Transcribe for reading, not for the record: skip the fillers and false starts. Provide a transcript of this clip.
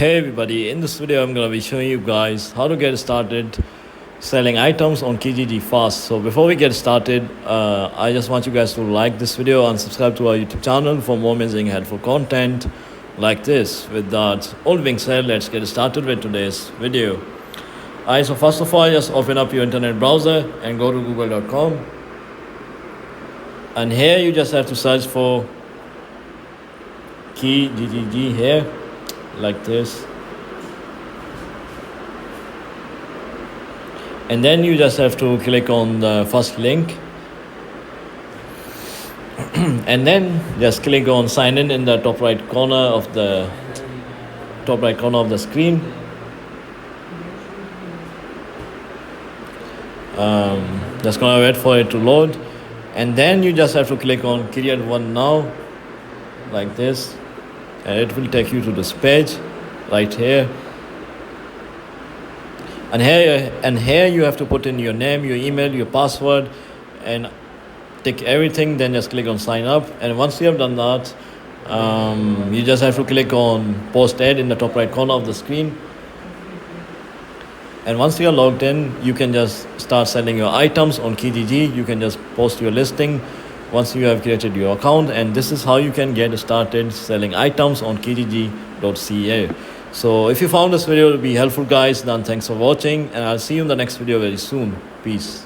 Hey everybody, in this video I'm going to be showing you guys how to get started selling items on Kijiji fast. So before we get started, I just want you guys to like this video and subscribe to our YouTube channel for more amazing helpful content like this. With that all being said, let's get started with today's video. Alright, so first of all, just open up your internet browser and go to google.com, and here you just have to search for Kijiji here, like this, and then you just have to click on the first link and then just click on sign in the top right corner of the screen. Just gonna wait for it to load, and then you just have to click on create one now, like this, and it will take you to this page right here. And here you have to put in your name, your email, your password, and tick everything. Then just click on sign up, and once you have done that, you just have to click on post ad in the top right corner of the screen. And once you are logged in, you can just start selling your items on Kijiji. You can just post your listing once you have created your account, and this is how you can get started selling items on Kijiji.ca. So if you found this video to be helpful, guys, then thanks for watching, and I'll see you in the next video very soon. Peace.